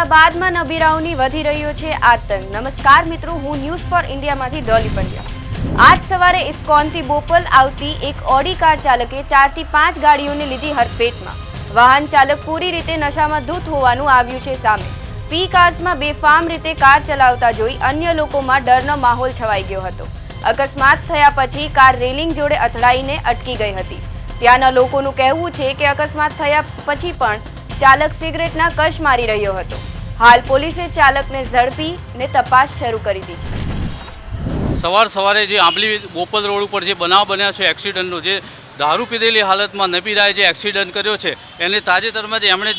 અમદાવાદમાં નબીરાઓની વધી રહ્યો છે આતંક। નમસ્કાર મિત્રો, હું ન્યૂઝ ફોર ઇન્ડિયામાંથી ડોલી પંડ્યા। આજ સવારે ઇસ્કોનથી બોપલ આવતી એક ઓડી કાર ચાલકે 4 થી 5 ગાડીઓને લીધી હરપેટમાં। વાહન ચાલક પૂરી રીતે નશામાં ધૂત હોવાનું આવ્યું છે સામે। પી કાર્સમાં બેફામ રીતે કાર ચલાવતા જોઈ અન્ય લોકોમાં ડરનો માહોલ છવાઈ ગયો હતો। અકસ્માત થયા પછી કાર રેલિંગ જોડે અથડાઈને અટકી ગઈ હતી। ત્યાંના લોકોનું કહેવું છે કે અકસ્માત થયા પછી પણ ચાલક સિગરેટના કશ મારી રહ્યો હતો। હાલ પોલીસે ચાલકને ઝડપીને તપાસ શરૂ કરી દીધી। સવારે જે આંબલી બોપલ રોડ ઉપર જે બનાવ બન્યો છે એક્સિડન્ટનો, જે દારૂ પીધેલી હાલતમાં નબીરાએ જે એક્સિડન્ટ કર્યો છે એને તાજેતરમાં જ એમણે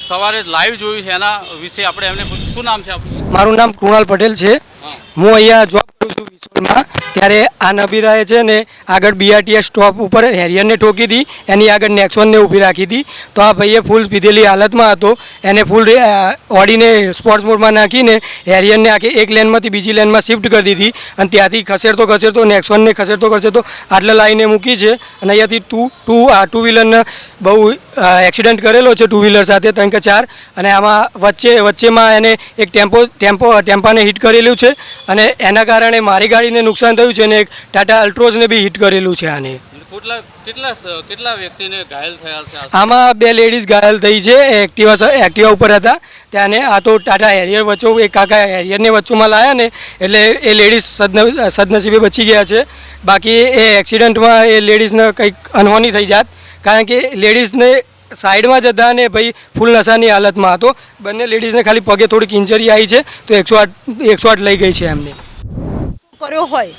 સવારે લાઈવ જોયું છે। એના વિશે આપણે એમને શું નામ છે આપણું? મારું નામ કૃણાલ પટેલ છે। હું અહીંયા જોબ કરું છું વિસોલમાં। ત્યારે આ નબીરાએ છે ને આગળ બીઆરટીએસ સ્ટોપ ઉપર હેરિયરને ઠોકી હતી, એની આગળ નેક્સોનને ઊભી રાખી હતી। તો આ ભાઈએ ફૂલ પીધેલી હાલતમાં હતો, એને ફૂલ ઓડીને સ્પોર્ટ્સ મોડમાં નાખીને હેરિયરને આખી એક લેનમાંથી બીજી લેનમાં શિફ્ટ કરી દીધી અને ત્યાંથી ખસેડતો નેક્સોનને ખસેડતો આટલા લાવીને મૂકી છે। અને અહીંયાથી ટુ વ્હીલરને બહુ એક્સિડન્ટ કરેલો છે, 2 વ્હીલર સાથે 3 કે 4। અને આમાં વચ્ચેમાં એને એક ટેમ્પાને હિટ કરેલું છે અને એના કારણે મારી ગાડીને નુકસાન થયું છે અને એક ટાટા અલ્ટ્રોઝને બી હિટ કરેલું છે। આને કેટલા વ્યક્તિને ઘાયલ થયા છે? આમાં 2 લેડીઝ ઘાયલ થઈ છે, એક્ટિવા ઉપર હતા ત્યાંને। આ તો ટાટા હેરિયર વચ્ચે એક કાકા હેરિયરને વચ્ચોમાં લાયા ને એટલે એ લેડીઝ સદનસીબે બચી ગયા છે। બાકી એ એક્સિડન્ટમાં એ લેડીઝને કંઈક અનહોની થઈ જાત, કારણ કે લેડીઝને સાઈડમાં જ હતા અને ભાઈ ફૂલ નશાની હાલતમાં હતો। બંને લેડીઝને ખાલી પગે થોડીક ઇન્જરી આવી છે, તો 108 લઈ ગઈ છે એમને। કર્યો હોય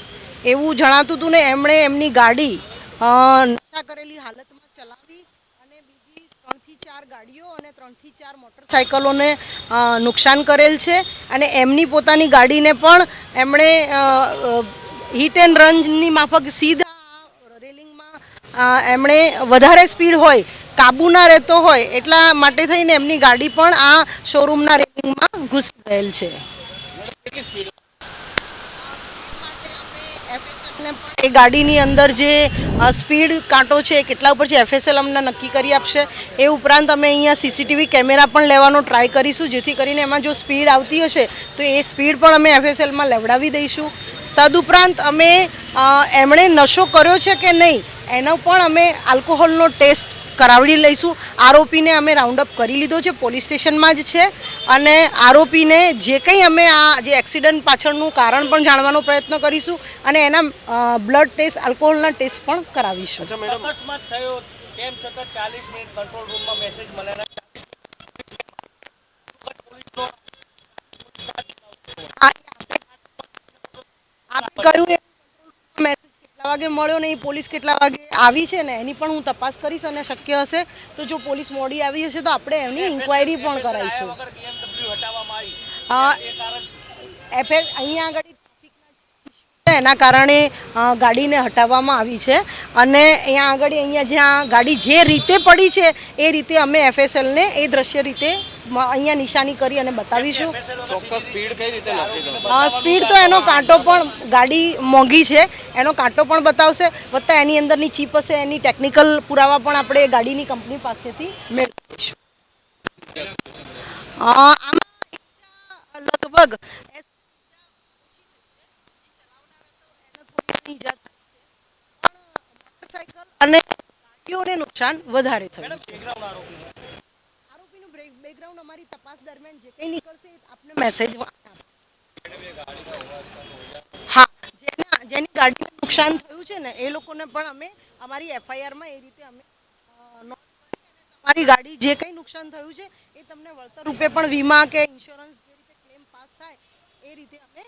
એવું જણાતું હતું ને એમણે એમની ગાડી નશા કરેલી હાલતમાં ચલાવી અને બીજી 3 થી 4 ગાડીઓ અને 3 થી 4 મોટરસાઇકલોને નુકસાન કરેલ છે। અને એમની પોતાની ગાડીને પણ એમણે હિટ એન્ડ રનની માફક સીધા રેલિંગમાં એમણે વધારે સ્પીડ હોય, કાબુ ના રહેતો હોય એટલા માટે થઈને એમની ગાડી પણ આ શોરૂમના રેલિંગમાં ઘૂસી ગયેલ છે। એ ગાડીની અંદર જે સ્પીડ કાંટો છે એ કેટલા ઉપર છે એફએસએલ અમને નક્કી કરી આપશે। એ ઉપરાંત અમે અહીંયા સીસીટીવી કેમેરા પણ લેવાનો ટ્રાય કરીશું, જેથી કરીને એમાં જો સ્પીડ આવતી હશે તો એ સ્પીડ પણ અમે એફએસએલમાં લેવડાવી દઈશું। તદુપરાંત અમે એમણે નશો કર્યો છે કે નહીં એનો પણ અમે આલ્કોહોલનો ટેસ્ટ કરાવી લઈશું। આરોપીને અમે રાઉન્ડ અપ કરી લીધો છે, પોલીસ સ્ટેશનમાં જ છે અને આરોપીને જે કંઈ અમે આ જે એક્સિડન્ટ પાછળનું કારણ પણ જાણવાનો પ્રયત્ન કરીશું અને એના બ્લડ ટેસ્ટ, આલ્કોહોલના ટેસ્ટ પણ કરાવીશું। અકસ્માત થયો તેમ છતાં 40 મિનિટ કંટ્રોલ રૂમમાં મેસેજ મળેલા વાગે મળ્યો નહીં, પોલીસ કેટલા વાગે આવી છે ને એની પણ હું તપાસ કરીશ અને શક્ય હશે તો જો પોલીસ મોડી આવી હશે તો આપણે એની ઇન્ક્વાયરી પણ કરાવીશું। અહીંયા આગળ એના કારણે ગાડીને હટાવવામાં આવી છે અને અહીંયા જ્યાં ગાડી જે રીતે પડી છે એ રીતે અમે એફએસએલને એ દ્રશ્ય રીતે અહીંયા નિશાની કરી અને બતાવીશું। ચોક્કસ સ્પીડ કઈ રીતે નક્કી કરો? સ્પીડ તો એનો કાંટો પણ, ગાડી મોંઘી છે એનો કાંટો પણ બતાવશે, વત્તા એની અંદરની ચીપ હશે એની ટેકનિકલ પુરાવા પણ આપણે ગાડીની કંપની પાસેથી મેળવીશું। આમાં લગભગ મોટરસાઇકલ અને ગાડીઓને નુકસાન વધારે થયું છે। આરોપીનું બેકગ્રાઉન્ડ અમારી તપાસ દરમિયાન જે કંઈ નીકળશે આપને મેસેજ, હા, જેની ગાડીને નુકસાન થયું છે ને એ લોકોને પણ અમે અમારી એફઆઈઆરમાં એ રીતે અમે નોંધ કરી અને તમારી ગાડી જે કંઈ નુકસાન થયું છે એ તમને વળતર રૂપે પણ વીમા કે ઇન્સ્યોરન્સ જે રીતે ક્લેમ પાસ થાય એ રીતે અમે